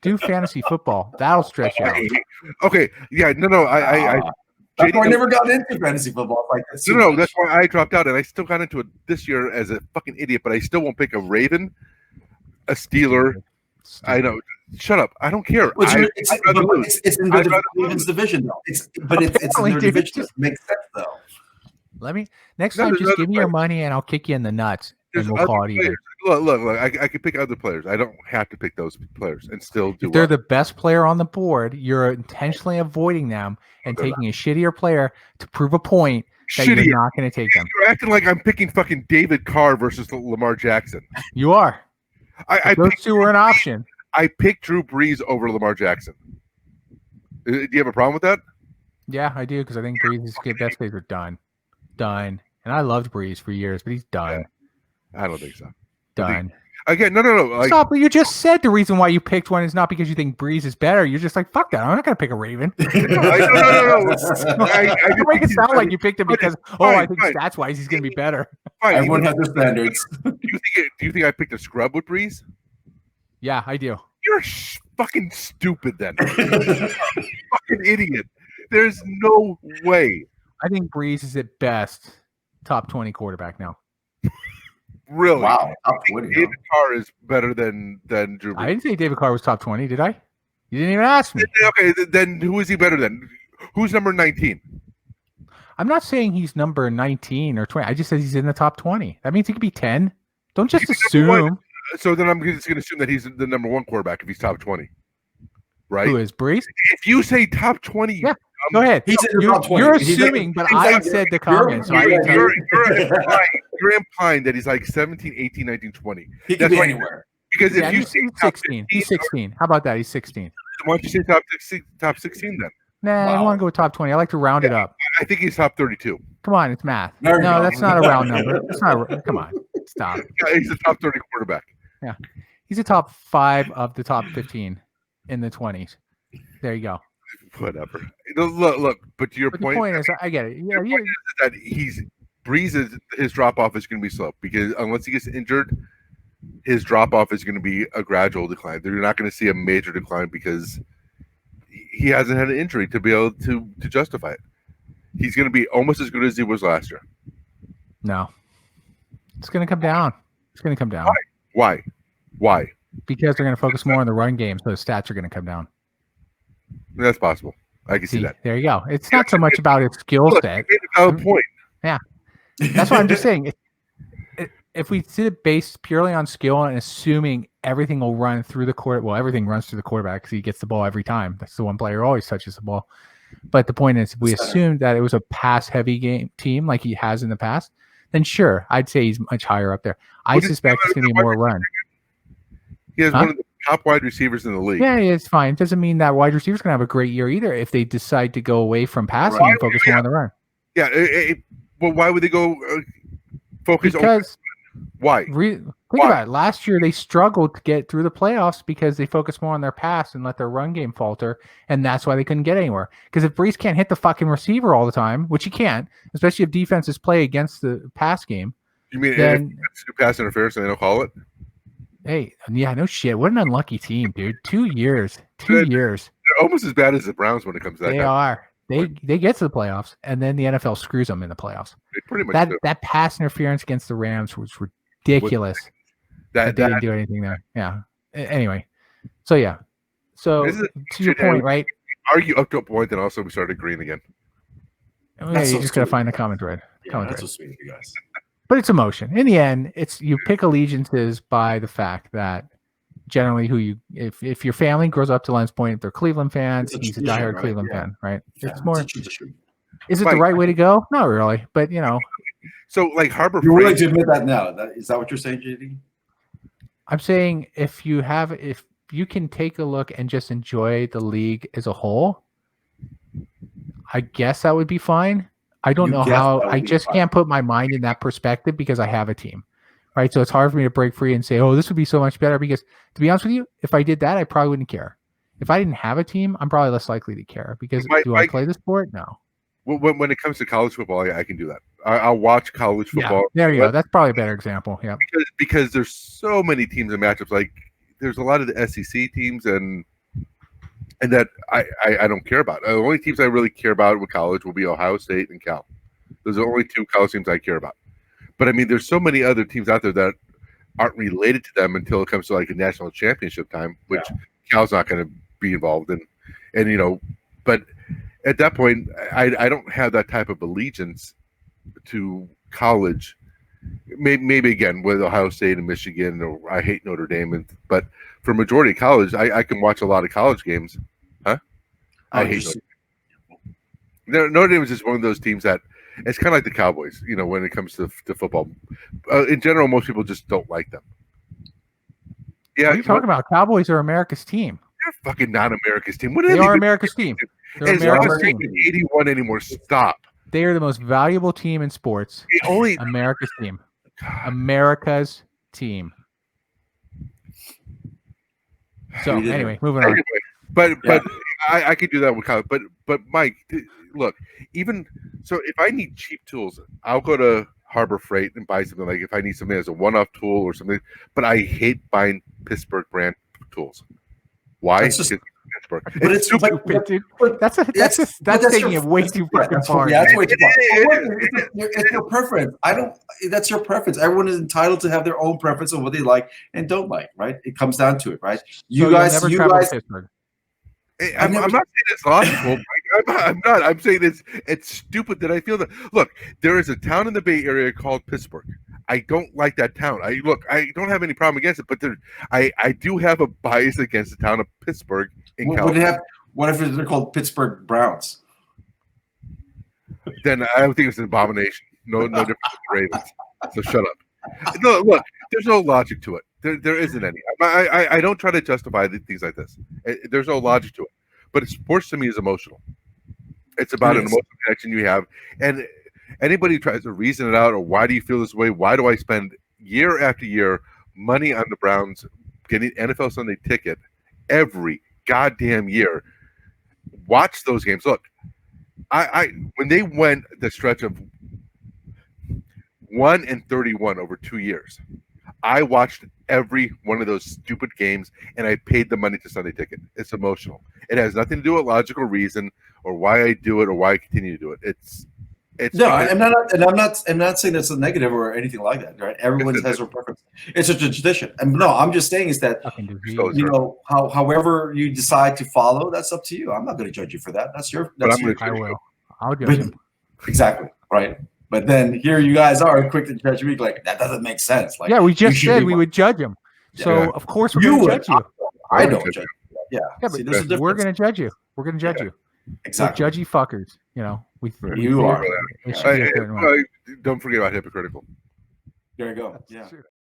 Do fantasy football. That'll stretch you out. Okay, yeah, no. That's why I never got into fantasy football like this. No, that's why I dropped out, and I still got into it this year as a fucking idiot. But I still won't pick a Raven, a Steeler. I know. Shut up. I don't care. It's in the Ravens division, though. It's in their division. It makes sense, though. Next time, just give me your money, and I'll kick you in the nuts, and we'll call it even. Look. I can pick other players. I don't have to pick those players and still do. If they're the best player on the board, you're intentionally avoiding them and taking a shittier player to prove a point that you're not going to take them. You're acting like I'm picking fucking David Carr versus Lamar Jackson. You are. Those two were an option. I picked Drew Brees over Lamar Jackson. Do you have a problem with that? Yeah, I do, because I think Brees' best days are done. And I loved Brees for years, but he's done. Yeah. I don't think so. Done. Again, no. Stop! You just said the reason why you picked one is not because you think Brees is better. You're just like, fuck that. I'm not going to pick a Raven. No. You make it sound like you picked him because, I think stats-wise he's going to be better. Fine. Everyone has their standards. Do you think I picked a scrub with Brees? Yeah, I do. You're fucking stupid then. Fucking idiot. There's no way. I think Brees is at best top 20 quarterback now. Really? Wow. David Carr is better than Drew Brees. I didn't say David Carr was top 20, did I? You didn't even ask me. Okay, then who is he better than? Who's number 19? I'm not saying he's number 19 or 20. I just said he's in the top 20. That means he could be 10. Don't just assume. So then I'm just going to assume that he's the number one quarterback if he's top 20. Right? Who is Brees? If you say top 20, yeah. Go ahead. You're assuming, but I said the comments. You're implying that he's like 17, 18, 19, 20. He can be anywhere. Because if you say 16, he's 16. How about that? He's 16. Why don't you say top 16 then? Nah, I want to go with top 20. I like to round it up. I think he's top 32. Come on, it's math. No, that's not a round number. That's not. Come on, stop. Yeah, he's a top 30 quarterback. Yeah, he's a top 5 of the top 15 in the 20s. There you go. Whatever. Look. But to your point, the point is, I get it. Yeah, that Brees his drop off is going to be slow because unless he gets injured, his drop off is going to be a gradual decline. They're not going to see a major decline because he hasn't had an injury to be able to justify it. He's going to be almost as good as he was last year. No, it's going to come down. It's going to come down. Why? Because they're going to focus more on the run game, so the stats are going to come down. That's possible. I can see that. There you go. It's not so much about his skill set. Point. Yeah, that's what I'm just saying. If we did it based purely on skill and assuming everything will run through the court, well, everything runs through the quarterback because he gets the ball every time. That's the one player who always touches the ball. But the point is, if we assumed that it was a pass-heavy game team like he has in the past, then sure, I'd say he's much higher up there. I suspect it's going to be more run. He has one of the top wide receivers in the league. Yeah, it's fine. It doesn't mean that wide receivers going to have a great year either if they decide to go away from passing and focus more on the run. Yeah, well, why would they go focus because why? Think about it. Last year, they struggled to get through the playoffs because they focused more on their pass and let their run game falter, and that's why they couldn't get anywhere. Because if Brees can't hit the fucking receiver all the time, which he can't, especially if defenses play against the pass game. You mean if pass interference and they don't call it? Hey, yeah, no shit. What an unlucky team, dude. 2 years. They're almost as bad as the Browns when it comes to that. They are. They get to the playoffs, and then the NFL screws them in the playoffs. They pretty much that pass interference against the Rams was ridiculous. They didn't do anything there. Yeah. Anyway, so yeah. So to your point, right? Argue up to a point, then also we start agreeing again. Okay, you just gotta find the comment thread. That's so sweet of you guys. But it's emotion. In the end, it's you pick allegiances by the fact that generally if your family grows up to Len's point, if they're Cleveland fans, he's a diehard Cleveland fan, right? Yeah, it's more. Is it the right way to go? Not really, but So like Harbor Freight. You're willing to admit that now? Is that what you're saying, JD? I'm saying if you can take a look and just enjoy the league as a whole, I guess that would be fine. I don't know how. I just can't put my mind in that perspective because I have a team, right? So it's hard for me to break free and say, "Oh, this would be so much better." Because to be honest with you, if I did that, I probably wouldn't care. If I didn't have a team, I'm probably less likely to care. Because do I play the sport? No. When it comes to college football, I can do that. I'll watch college football. Yeah, there you go. That's probably a better example. Yeah. Because there's so many teams and matchups. Like there's a lot of the SEC teams and that I don't care about. The only teams I really care about with college will be Ohio State and Cal. Those are the only two college teams I care about. But I mean, there's so many other teams out there that aren't related to them until it comes to like a national championship time, which Cal's not going to be involved in. And but at that point, I don't have that type of allegiance to college. Maybe again with Ohio State and Michigan, or I hate Notre Dame, but for majority of college, I can watch a lot of college games. Huh? I hate Notre Dame is just one of those teams that it's kind of like the Cowboys, when it comes to football. In general, most people just don't like them. Yeah, what are you talking about? Cowboys are America's team. They're fucking not America's team. They are America's team. They're America's team. 81 anymore. Stop. They are the most valuable team in sports. America's team. America's team. So anyway, moving on. But I could do that with college. But Mike, look, even so, if I need cheap tools, I'll go to Harbor Freight and buy something. Like if I need something as a one-off tool or something. But I hate buying Pittsburgh brand tools. Why? Pittsburgh. But it's stupid. That's taking it way too fucking far. Yeah, that's way too far. It's your preference. That's your preference. Everyone is entitled to have their own preference of what they like and don't like, right? It comes down to it, right? You guys. I'm not saying it's logical. I'm not. I'm saying it's stupid that I feel that. Look, there is a town in the Bay Area called Pittsburgh. I don't like that town. I don't have any problem against it, but I do have a bias against the town of Pittsburgh in California. What if they're called Pittsburgh Browns? Then I don't think it's an abomination. No difference with the Ravens. So shut up. No, look, there's no logic to it. There isn't any. I don't try to justify things like this. There's no logic to it. But sports to me is emotional. It's about an emotional connection you have. And anybody who tries to reason it out, or why do you feel this way? Why do I spend year after year money on the Browns, getting NFL Sunday ticket every goddamn year? Watch those games. Look, I when they went the stretch of 1-31 over 2 years, I watched every one of those stupid games, and I paid the money to Sunday ticket. It's emotional. It has nothing to do with logical reason or why I do it or why I continue to do it. It's no, I'm not saying it's a negative or anything like that, right? Everyone has their preference. It's a tradition. And no, I'm just saying is that however you decide to follow, that's up to you. I'm not going to judge you for that. That's your. I will. I'll judge him. Exactly right. But then here you guys are quick to judge me, like that doesn't make sense. Like, we just said we would judge him, so of course we're going to judge you. I don't judge. Yeah, but we're going to judge you. We're going to judge you. Exactly. We're judgy fuckers. You are. Don't forget about hypocritical. There you go. Yeah.